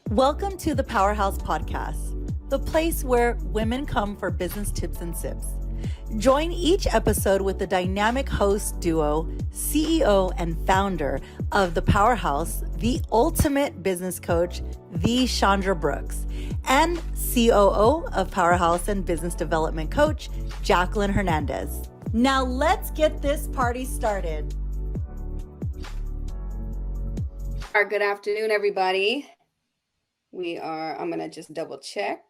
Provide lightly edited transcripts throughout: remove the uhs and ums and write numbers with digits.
Welcome to the Powerhouse Podcast, the place where women come for business tips and sips. Join each episode with the dynamic host duo, CEO and founder of the Powerhouse, the ultimate business coach, the Chandra Brooks, and COO of Powerhouse and business development coach, Jacqueline Hernandez. Now let's get this party started. Good afternoon, everybody. I'm going to just double check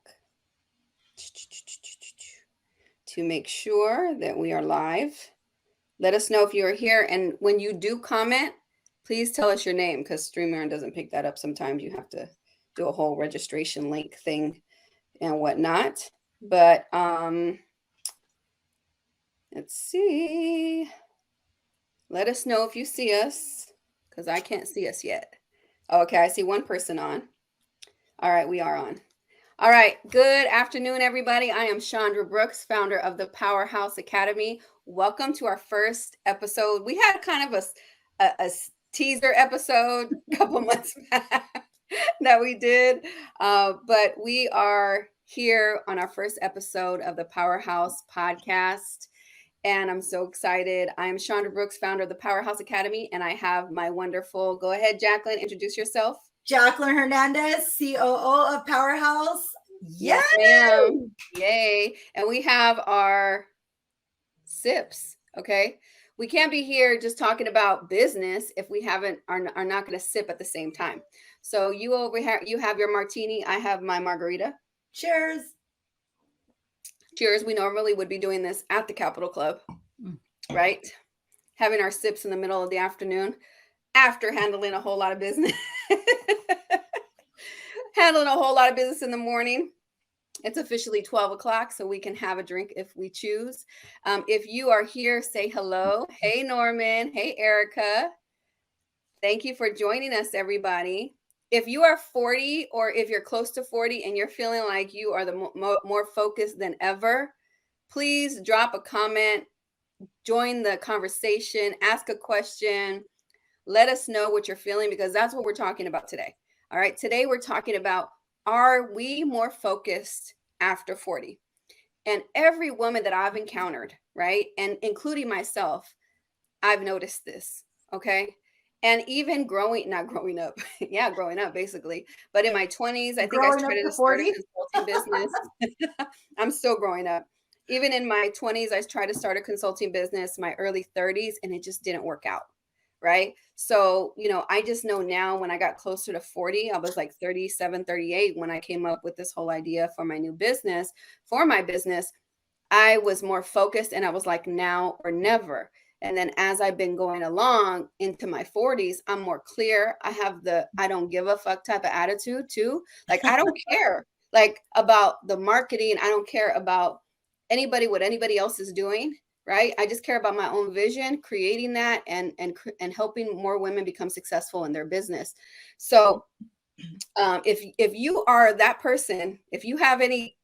to make sure that we are live. Let us know if you are here. And when you do comment, please tell us your name because StreamYard doesn't pick that up. Sometimes you have to do a whole registration link thing and whatnot. But let's see. Let us know if you see us because I can't see us yet. Okay, I see one person on. All right, we are on. All right, good afternoon, everybody. I am Chandra Brooks, founder of the Powerhouse Academy. Welcome to our first episode. We had kind of a teaser episode a couple months back that we did, but we are here on our first episode of the Powerhouse Podcast, and I'm so excited. I am Chandra Brooks, founder of the Powerhouse Academy, and I have my wonderful, go ahead, Jacqueline, introduce yourself. Jacqueline Hernandez, COO of Powerhouse. Yes, ma'am. Yay. And we have our sips. Okay. We can't be here just talking about business if we are not going to sip at the same time. So you over here, you have your martini. I have my margarita. Cheers. Cheers. We normally would be doing this at the Capitol Club, right? Having our sips in the middle of the afternoon after handling a whole lot of business. Handling a whole lot of business in the morning. It's officially 12 o'clock, so we can have a drink if we choose. If you are here, say hello. Hey, Norman. Hey, Erica. Thank you for joining us, everybody. If you are 40 or if you're close to 40 and you're feeling like you are the more focused than ever, please drop a comment, join the conversation, ask a question. Let us know what you're feeling because that's what we're talking about today. All right. Today we're talking about, are we more focused after 40? And every woman that I've encountered, right, and including myself, I've noticed this. Okay. And even growing up, basically. But in my 20s, I think I started to start a consulting business. I'm still growing up. Even in my 20s, I tried to start a consulting business, my early 30s, and it just didn't work out. Right. So, I just know now when I got closer to 40, I was like 37, 38 when I came up with this whole idea for my new business, I was more focused and I was like now or never. And then as I've been going along into my 40s, I'm more clear. I have I don't give a fuck type of attitude too. Like, I don't care like about the marketing. I don't care about what anybody else is doing. Right. I just care about my own vision, creating that and helping more women become successful in their business. So if you are that person, if you have any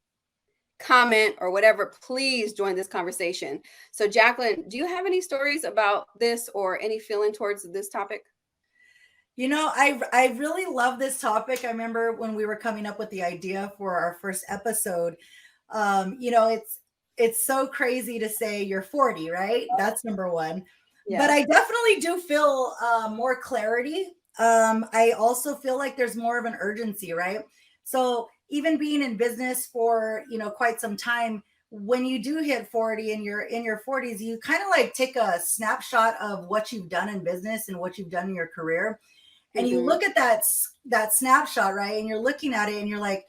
comment or whatever, please join this conversation. So Jacqueline, do you have any stories about this or any feeling towards this topic? I really love this topic. I remember when we were coming up with the idea for our first episode, it's so crazy to say you're 40, right? That's number one. Yeah. But I definitely do feel more clarity. I also feel like there's more of an urgency, right? So even being in business for, quite some time, when you do hit 40 and you're in your 40s, you kind of like take a snapshot of what you've done in business and what you've done in your career. And you look at that snapshot, right? And you're looking at it and you're like,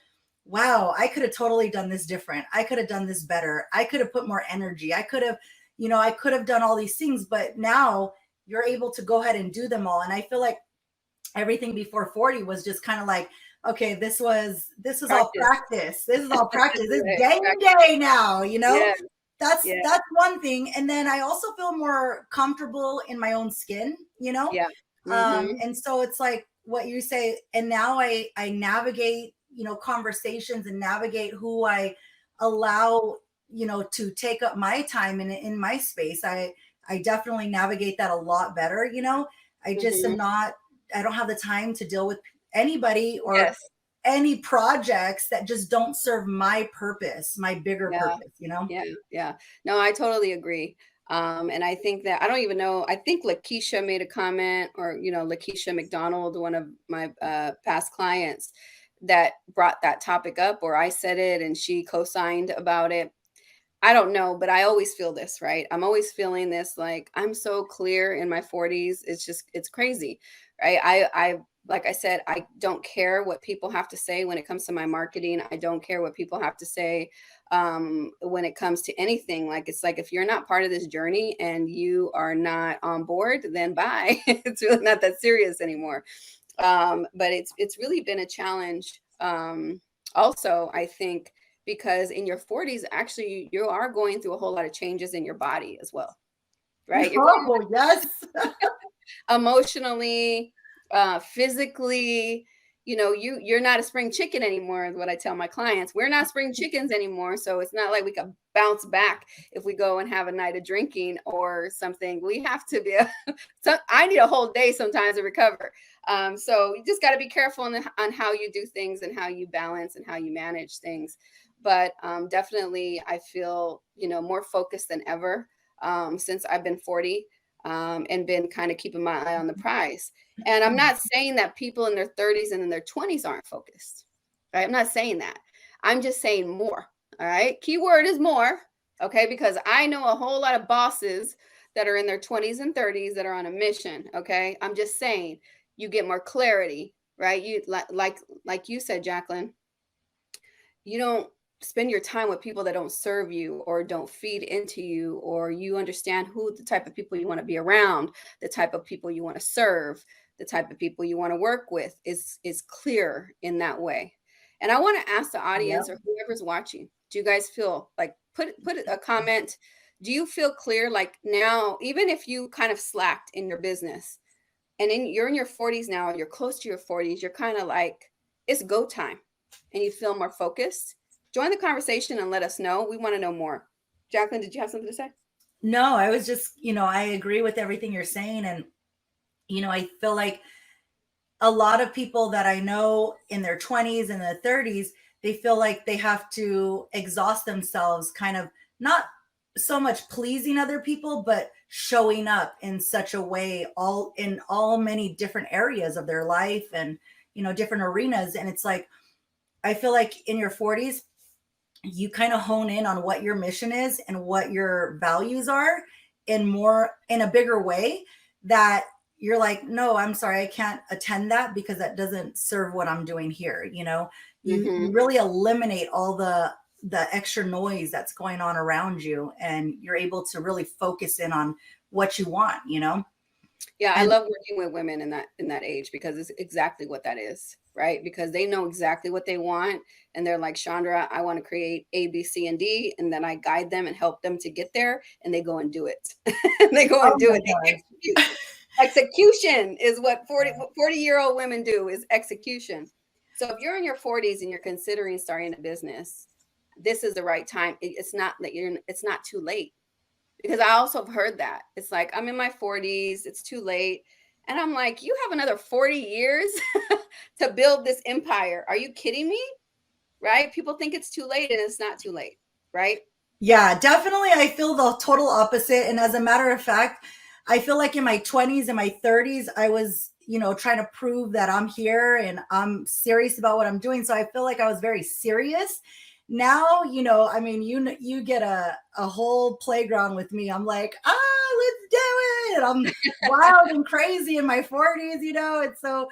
wow, I could have totally done this different. I could have done this better. I could have put more energy. I could have done all these things, but now you're able to go ahead and do them all. And I feel like everything before 40 was just kind of like, okay, this is all practice. This is all practice. This is game day now, Yeah. That's one thing. And then I also feel more comfortable in my own skin, Yeah. And so it's like what you say. And now I navigate conversations and navigate who I allow, to take up my time in my space. I definitely navigate that a lot better. I just am not, I don't have the time to deal with anybody or any projects that just don't serve my purpose, my bigger purpose, you know? Yeah. No, I totally agree. And I think that I don't even know. I think Lakeisha made a comment, or Lakeisha McDonald, one of my past clients, that brought that topic up, or I said it and she co-signed about it. I don't know, but I always feel this, right? I'm always feeling this, like I'm so clear in my 40s. It's crazy, right? Like I said, I don't care what people have to say when it comes to my marketing. I don't care what people have to say when it comes to anything. Like, it's like, if you're not part of this journey and you are not on board, then bye. It's really not that serious anymore. But it's really been a challenge. Also, I think, because in your 40s, actually, you are going through a whole lot of changes in your body as well, right? You're going yes. emotionally, physically. You're not a spring chicken anymore, is what I tell my clients. We're not spring chickens anymore. So it's not like we can bounce back if we go and have a night of drinking or something. We have to be so I need a whole day sometimes to recover. So you just got to be careful on how you do things and how you balance and how you manage things. But definitely, I feel, more focused than ever since I've been 40, and been kind of keeping my eye on the prize. And I'm not saying that people in their 30s and in their 20s aren't focused, right? I'm not saying that. I'm just saying more. All right. Keyword is more. Okay. Because I know a whole lot of bosses that are in their 20s and 30s that are on a mission. Okay. I'm just saying, you get more clarity, right? You like you said, Jacqueline, you don't spend your time with people that don't serve you or don't feed into you, or you understand who the type of people you want to be around, the type of people you want to serve, the type of people you want to work with is clear in that way. And I want to ask the audience, Yep. or whoever's watching, do you guys feel like, put a comment? Do you feel clear, like now, even if you kind of slacked in your business and you're in your 40s now, you're close to your 40s, you're kind of like, it's go time, and you feel more focused? Join the conversation and let us know. We want to know more. Jacqueline, did you have something to say? No, I was just, I agree with everything you're saying. And, I feel like a lot of people that I know in their 20s and their 30s, they feel like they have to exhaust themselves, kind of not so much pleasing other people, but showing up in such a way, all many different areas of their life, and, different arenas. And it's like, I feel like in your 40s, you kind of hone in on what your mission is and what your values are in a bigger way, that you're like, no, I'm sorry, I can't attend that because that doesn't serve what I'm doing here. You really eliminate all the extra noise that's going on around you, and you're able to really focus in on what you want. Yeah, I love working with women in that age, because it's exactly what that is, right? Because they know exactly what they want, and they're like, Chandra, I want to create A, B, C, and D, and then I guide them and help them to get there, and they go and do it. They go and do it. They execute. Execution is what 40-year-old women do, is execution. So if you're in your 40s and you're considering starting a business, this is the right time. It's not too late. Because I also have heard that. It's like, I'm in my 40s, it's too late. And I'm like, you have another 40 years to build this empire. Are you kidding me? Right? People think it's too late, and it's not too late, right? Yeah, definitely. I feel the total opposite. And as a matter of fact, I feel like in my 20s and my 30s, I was, trying to prove that I'm here and I'm serious about what I'm doing. So I feel like I was very serious. Now, I mean, you get a whole playground with me. I'm like, let's do it. I'm wild and crazy in my 40s, It's so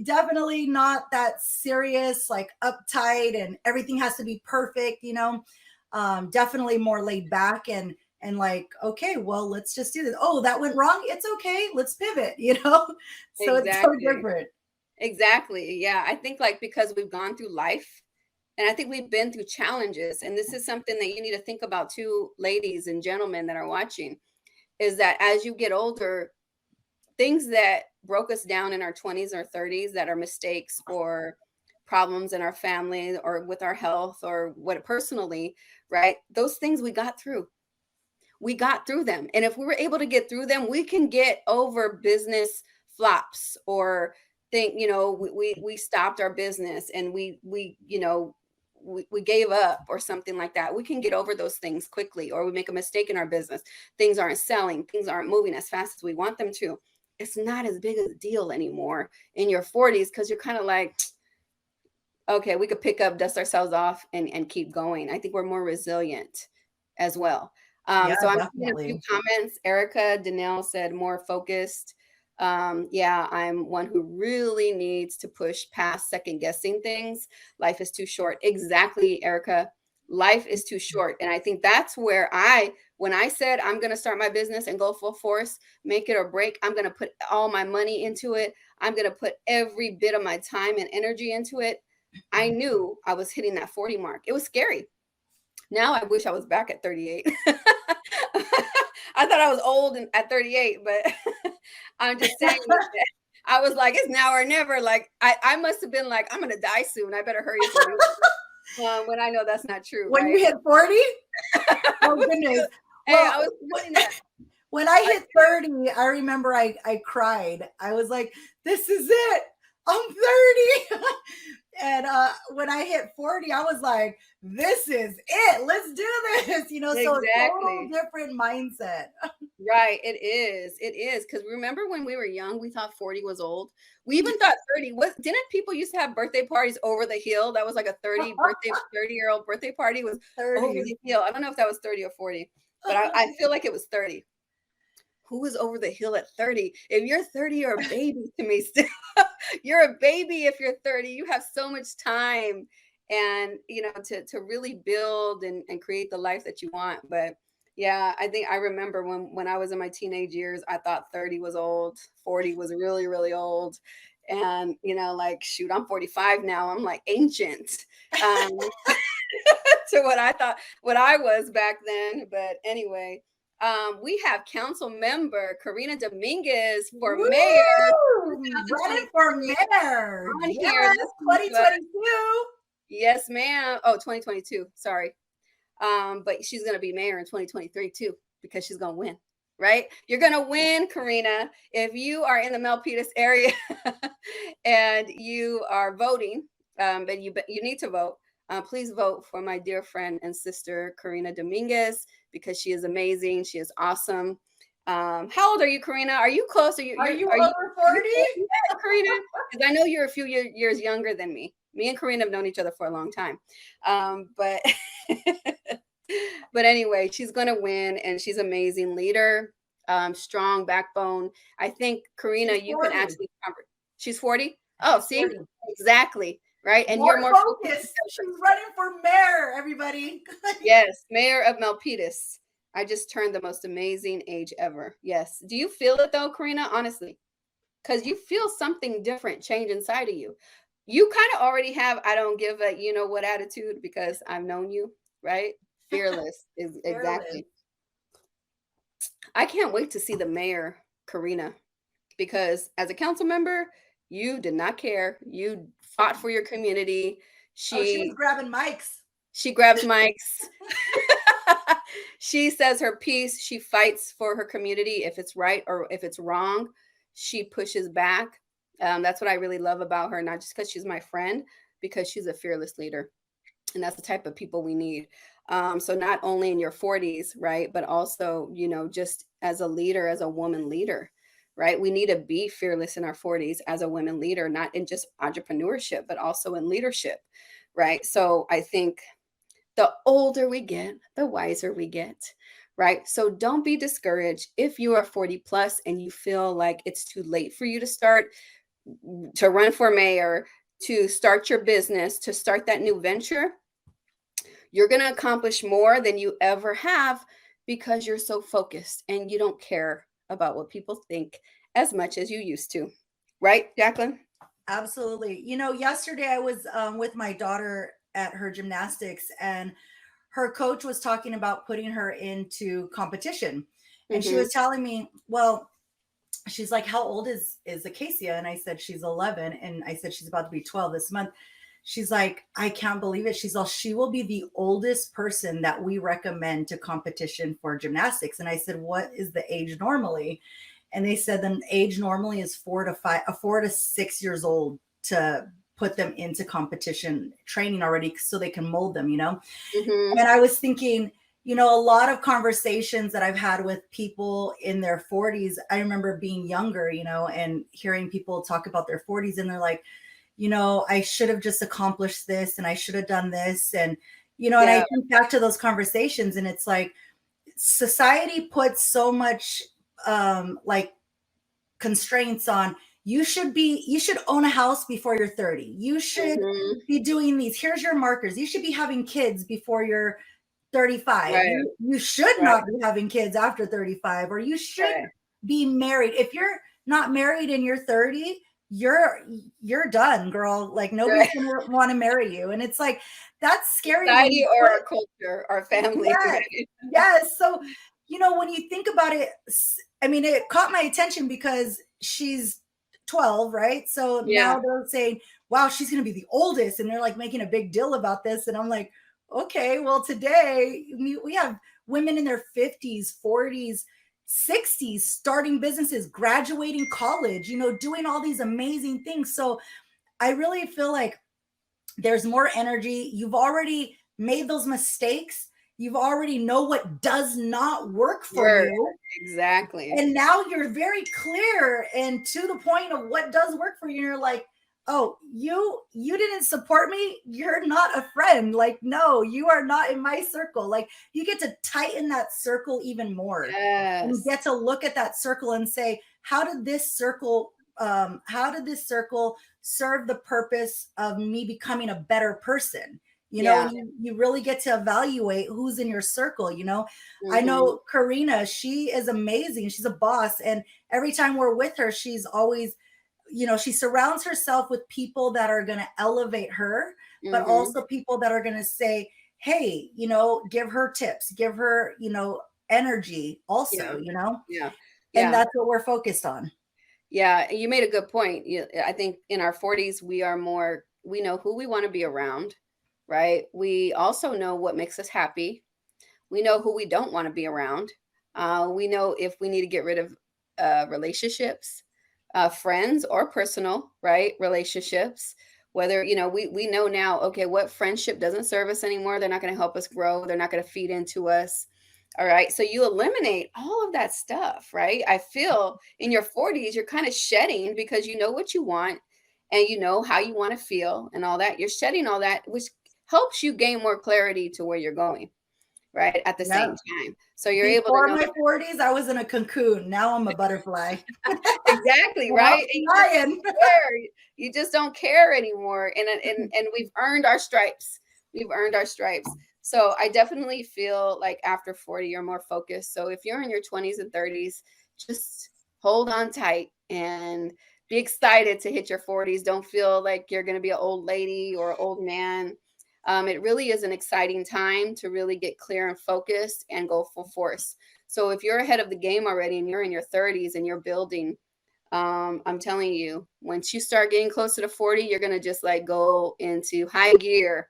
definitely not that serious, like uptight, and everything has to be perfect, definitely more laid back, and like, okay, well, let's just do this. Oh, that went wrong. It's okay. Let's pivot, So Exactly. it's so different. Exactly. Yeah. I think, like, because we've gone through life, and I think we've been through challenges, and this is something that you need to think about too, ladies and gentlemen that are watching, is that as you get older, things that broke us down in our 20s or 30s, that are mistakes or problems in our family or with our health or what personally, right? Those things we got through. We got through them. And if we were able to get through them, we can get over business flops or think, we stopped our business and we gave up or something like that. We can get over those things quickly, or we make a mistake in our business. Things aren't selling, things aren't moving as fast as we want them to. It's not as big a deal anymore in your 40s, because you're kind of like, okay, we could pick up, dust ourselves off, and keep going. I think we're more resilient as well. So I'm seeing a few comments. Erica Danelle said more focused. Yeah, I'm one who really needs to push past second guessing things. Life is too short. Exactly, Erica. Life is too short. And I think that's where when I said I'm going to start my business and go full force, make it or break, I'm going to put all my money into it. I'm going to put every bit of my time and energy into it. I knew I was hitting that 40 mark. It was scary. Now I wish I was back at 38. I thought I was old at 38, but I'm just saying that I was like, it's now or never. Like I must have been like, I'm going to die soon. I better hurry. When I know that's not true. When you hit 40? Oh, goodness. Well, when I hit 30, I remember I cried. I was like, this is it. I'm 30. And when I hit 40, I was like, this is it. Let's do this. Exactly. So it's a total different mindset. Right. It is. It is. Because remember when we were young, we thought 40 was old. We even thought 30 was. Didn't people used to have birthday parties over the hill? That was like a 30-year-old birthday party was 30. Over the hill. I don't know if that was 30 or 40, but I feel like it was 30. Who was over the hill at 30? If you're 30, you're a baby to me still. You're a baby if you're 30. You have so much time and, to really build and create the life that you want. But yeah, I think I remember when I was in my teenage years, I thought 30 was old. 40 was really, really old. And, like, shoot, I'm 45 now. I'm like ancient to what I was back then. But anyway, we have council member Karina Dominguez for mayor. Running for mayor. On here, 2022. Yes, ma'am. Oh, 2022. Sorry. But she's going to be mayor in 2023 too, because she's going to win, right? You're going to win, Karina. If you are in the Milpitas area and you are voting, but you need to vote. Please vote for my dear friend and sister, Karina Dominguez, because she is amazing. She is awesome. How old are you, Karina? Are you close? Are you over 40? Yeah, Karina? Because I know you're a few years younger than me. Me and Karina have known each other for a long time. But anyway, she's going to win, and she's an amazing leader, strong backbone. I think, Karina, you can actually cover. She's 40? Oh, see? 40. Exactly. Right. And you're more focused. She's running for mayor, everybody. Yes. Mayor of Milpitas. I just turned the most amazing age ever. Yes. Do you feel it though, Karina? Honestly, because you feel something different change inside of you. You kind of already have, I don't give a, what attitude, because I've known you, right? Fearless is exactly. I can't wait to see the mayor, Karina, because as a council member, you did not care. You fought for your community. She was grabbing mics. She grabs mics. She says her piece. She fights for her community. If it's right or if it's wrong, she pushes back. That's what I really love about her, not just because she's my friend, because she's a fearless leader. And that's the type of people we need. So not only in your 40s, right, but also, just as a leader, as a woman leader. Right. We need to be fearless in our 40s as a women leader, not in just entrepreneurship, but also in leadership. Right. So I think the older we get, the wiser we get. Right. So don't be discouraged if you are 40 plus and you feel like it's too late for you to run for mayor, to start your business, to start that new venture. You're going to accomplish more than you ever have because you're so focused and you don't care about what people think as much as you used to. Right, Jacqueline? Absolutely. Yesterday I was with my daughter at her gymnastics, and her coach was talking about putting her into competition. And she was telling me, well, she's like, how old is Acacia? And I said, she's 11. And I said, she's about to be 12 this month. She's like, I can't believe it. She will be the oldest person that we recommend to competition for gymnastics. And I said, what is the age normally? And they said the age normally is 4 to 6 years old to put them into competition training already so they can mold them, Mm-hmm. And I was thinking, a lot of conversations that I've had with people in their 40s, I remember being younger, and hearing people talk about their 40s and they're like, I should have just accomplished this and I should have done this. And, and I think back to those conversations and it's like society puts so much like constraints on you should own a house before you're 30. You should be doing these. Here's your markers. You should be having kids before you're 35. Right. You should not be having kids after 35, or you should be married. If you're not married and you're 30, you're done, girl. Like nobody's gonna want to marry you. And it's like that's scary. Society or our culture, our family. Yes. So, when you think about it, I mean, it caught my attention because she's 12, right? So now they're saying, wow, she's going to be the oldest. And they're like making a big deal about this. And I'm like, okay, well, today we have women in their 50s, 40s, 60s, starting businesses, graduating college, doing all these amazing things. So I really feel like there's more energy. You've already made those mistakes. You've already know what does not work for you. Exactly. And now you're very clear and to the point of what does work for you. You're like, oh, you didn't support me. You're not a friend. Like, no, you are not in my circle. Like you get to tighten that circle even more. Yes. And you get to look at that circle and say, how did this circle serve the purpose of me becoming a better person? And you really get to evaluate who's in your circle. I know Karina, she is amazing. She's a boss. And every time we're with her, she's always, she surrounds herself with people that are going to elevate her, but also people that are going to say, hey, give her tips, give her, energy also, and that's what we're focused on. Yeah. You made a good point. I think in our 40s, we know who we want to be around. Right. We also know what makes us happy. We know who we don't want to be around. We know if we need to get rid of relationships, friends or personal, right? Relationships, whether, we know now, okay, what friendship doesn't serve us anymore. They're not going to help us grow. They're not going to feed into us. All right. So you eliminate all of that stuff, right? I feel in your 40s, you're kind of shedding because you know what you want and you know how you want to feel and all that. You're shedding all that, which helps you gain more clarity to where you're going, right? At the same time. So you're able to know. Before my 40s, I was in a cocoon. Now I'm a butterfly. Exactly, right? You just don't care anymore. And we've earned our stripes. We've earned our stripes. So I definitely feel like after 40, you're more focused. So if you're in your 20s and 30s, just hold on tight and be excited to hit your 40s. Don't feel like you're going to be an old lady or an old man. It really is an exciting time to really get clear and focused and go full force. So if you're ahead of the game already and you're in your 30s and you're building, I'm telling you, once you start getting closer to 40, you're going to just like go into high gear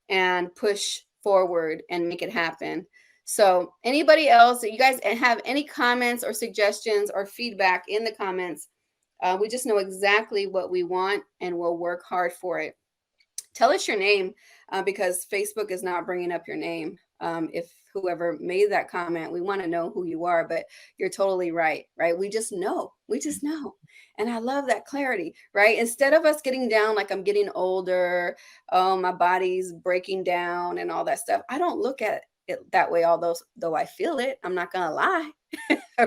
and push forward and make it happen. So anybody else, you guys have any comments or suggestions or feedback in the comments? We just know exactly what we want and we'll work hard for it. Tell us your name because Facebook is not bringing up your name. If whoever made that comment, we want to know who you are, but you're totally right? We just know. And I love that clarity, right? Instead of us getting down like I'm getting older, oh, my body's breaking down and all that stuff. I don't look at it that way, though I feel it. I'm not going to lie,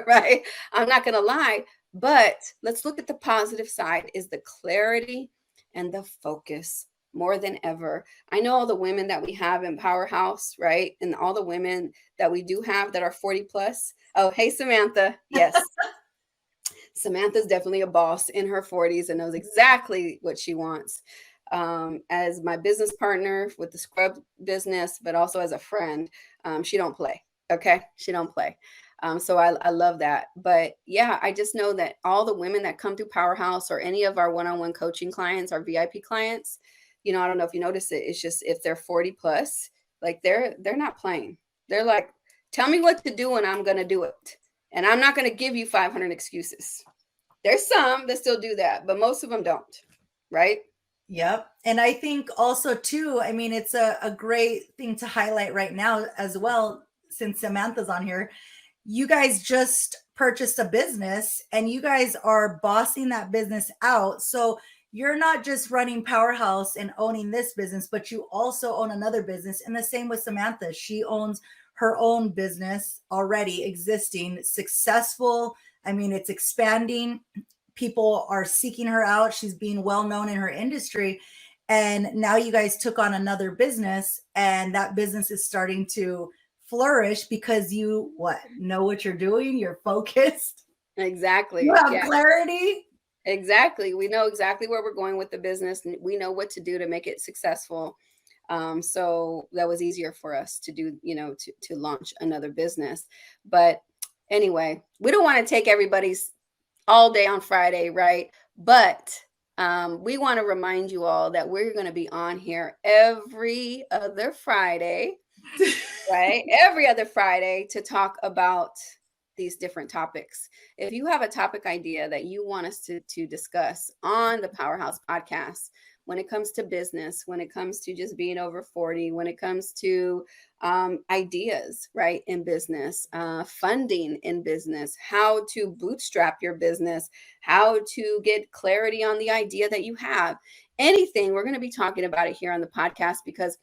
right? I'm not going to lie. But let's look at the positive side is the clarity and the focus. More than ever. I know all the women that we have in Powerhouse, right? And all the women that we do have that are 40 plus. Oh, hey, Samantha. Yes. Samantha's definitely a boss in her 40s and knows exactly what she wants. As my business partner with the scrub business, but also as a friend, she don't play. Okay. She don't play. So I love that. But yeah, I just know that all the women that come through Powerhouse or any of our one-on-one coaching clients, our VIP clients, I don't know if you notice it. It's just if they're 40 plus, like they're not playing. They're like, tell me what to do and I'm going to do it. And I'm not going to give you 500 excuses. There's some that still do that, but most of them don't, right? Yep. And I think also too, I mean, it's a great thing to highlight right now as well, since Samantha's on here. You guys just purchased a business and you guys are bossing that business out. So you're not just running Powerhouse and owning this business, but you also own another business. And the same with Samantha. She owns her own business already existing, successful. I mean, it's expanding. People are seeking her out. She's being well known in her industry. And now you guys took on another business, and that business is starting to flourish because you know what you're doing. You're focused. Exactly. You have clarity. Exactly. We know exactly where we're going with the business. We know what to do to make it successful. So that was easier for us to do, to launch another business. But anyway, we don't want to take everybody's all day on Friday, right? But we want to remind you all that we're going to be on here every other Friday, right? Every other Friday to talk about these different topics. If you have a topic idea that you want us to discuss on the Powerhouse Podcast, when it comes to business, when it comes to just being over 40, when it comes to ideas, right, in business, funding in business, how to bootstrap your business, how to get clarity on the idea that you have, anything, we're going to be talking about it here on the podcast because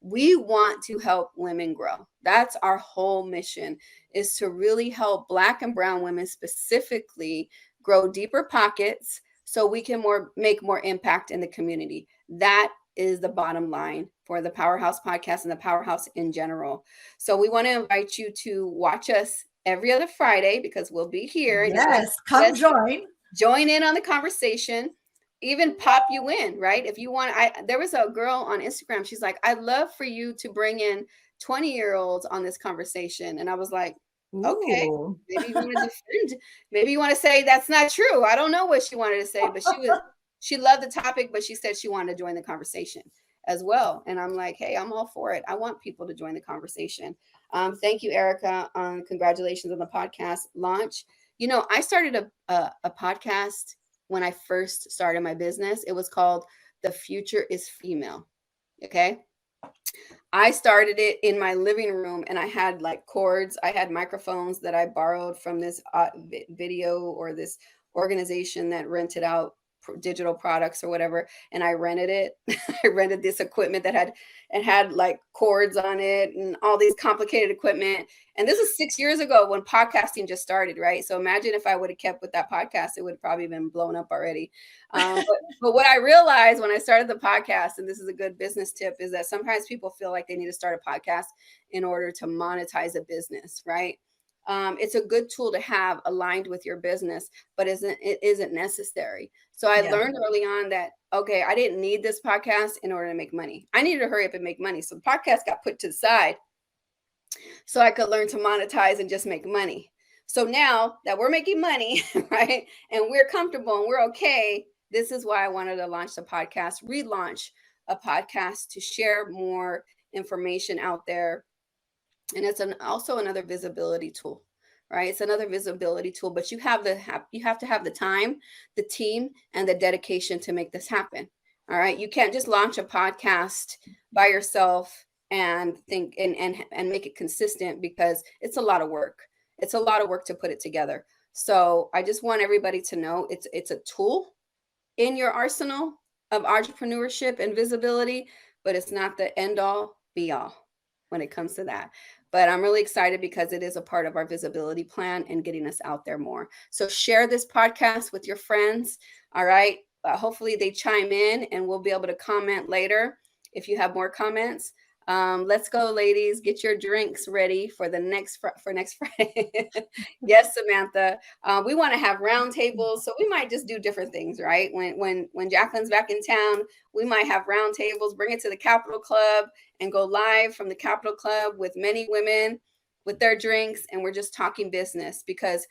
we want to help women grow. That's our whole mission, is to really help Black and brown women specifically grow deeper pockets so we can make more impact in the community. That is the bottom line for the Powerhouse Podcast and the Powerhouse in general. So we want to invite you to watch us every other Friday because we'll be here. Yes, come join. Join in on the conversation. Even pop you in, right? If you want, there was a girl on Instagram. She's like, I'd love for you to bring in 20-year-olds on this conversation. And I was like, okay, maybe you want to defend. Maybe you want to say that's not true. I don't know what she wanted to say, but she loved the topic, but she said she wanted to join the conversation as well. And I'm like, hey, I'm all for it. I want people to join the conversation. Thank you, Erica. Congratulations on the podcast launch. I started a podcast when I first started my business. It was called The Future is Female. Okay. I started it in my living room and I had like cords. I had microphones that I borrowed from this video or this organization that rented out digital products or whatever. And I rented it. I rented this equipment that had like cords on it and all these complicated equipment. And this is 6 years ago when podcasting just started, right? So imagine if I would have kept with that podcast, it would have probably been blown up already. But what I realized when I started the podcast, and this is a good business tip, is that sometimes people feel like they need to start a podcast in order to monetize a business, right? It's a good tool to have aligned with your business, but it isn't necessary. So I learned early on that, okay, I didn't need this podcast in order to make money. I needed to hurry up and make money. So the podcast got put to the side so I could learn to monetize and just make money. So now that we're making money, right, and we're comfortable and we're okay, this is why I wanted to launch the podcast, relaunch a podcast to share more information out there. And it's also another visibility tool, right? It's another visibility tool, but you have to have the time, the team, and the dedication to make this happen. All right. You can't just launch a podcast by yourself and think and make it consistent because it's a lot of work. It's a lot of work to put it together. So I just want everybody to know it's a tool in your arsenal of entrepreneurship and visibility, but it's not the end all be all when it comes to that. But I'm really excited because it is a part of our visibility plan and getting us out there more. So share this podcast with your friends. All right. Hopefully they chime in and we'll be able to comment later if you have more comments. Let's go, ladies. Get your drinks ready for next Friday. Yes, Samantha. We want to have round tables, so we might just do different things, right? When Jacqueline's back in town, we might have round tables. Bring it to the Capitol Club and go live from the Capitol Club with many women with their drinks, and we're just talking business because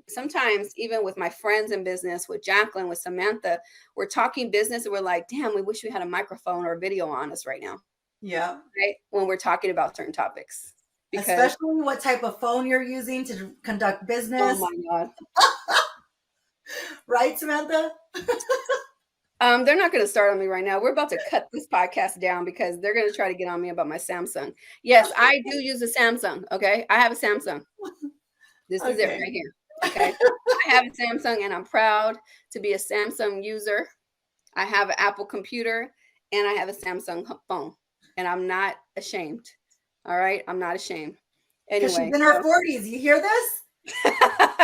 sometimes even with my friends in business, with Jacqueline, with Samantha, we're talking business and we're like, damn, we wish we had a microphone or a video on us right now. Yeah. Right. When we're talking about certain topics. Especially what type of phone you're using to conduct business. Oh my God. Right, Samantha? They're not going to start on me right now. We're about to cut this podcast down because they're going to try to get on me about my Samsung. Yes, I do use a Samsung. Okay. I have a Samsung. This is it right here. Okay. I have a Samsung and I'm proud to be a Samsung user. I have an Apple computer and I have a Samsung phone and I'm not ashamed. All right. I'm not ashamed. Anyway. She's in her 40s. You hear this?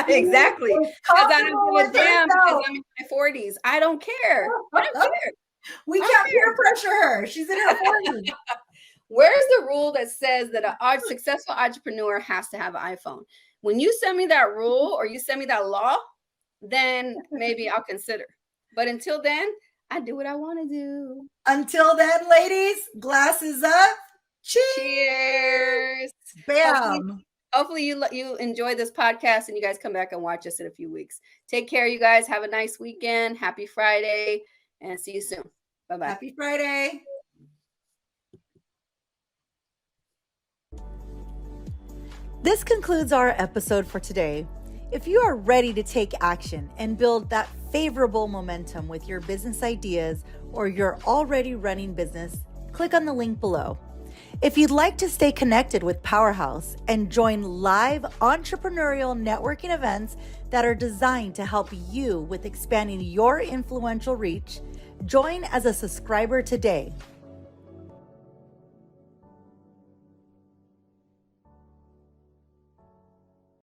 Exactly. Because I don't give a damn because I'm in my 40s. I don't care. I don't care. We can't peer pressure her. She's in her 40s. Where's the rule that says that a successful entrepreneur has to have an iPhone? When you send me that rule or you send me that law, then maybe I'll consider. But until then, I do what I want to do. Until then, ladies, glasses up. Cheers. Bam. Hopefully you enjoy this podcast and you guys come back and watch us in a few weeks. Take care, you guys. Have a nice weekend. Happy Friday and see you soon. Bye-bye. Happy Friday. This concludes our episode for today. If you are ready to take action and build that favorable momentum with your business ideas or your already running business, click on the link below. If you'd like to stay connected with Powerhouse and join live entrepreneurial networking events that are designed to help you with expanding your influential reach, join as a subscriber today.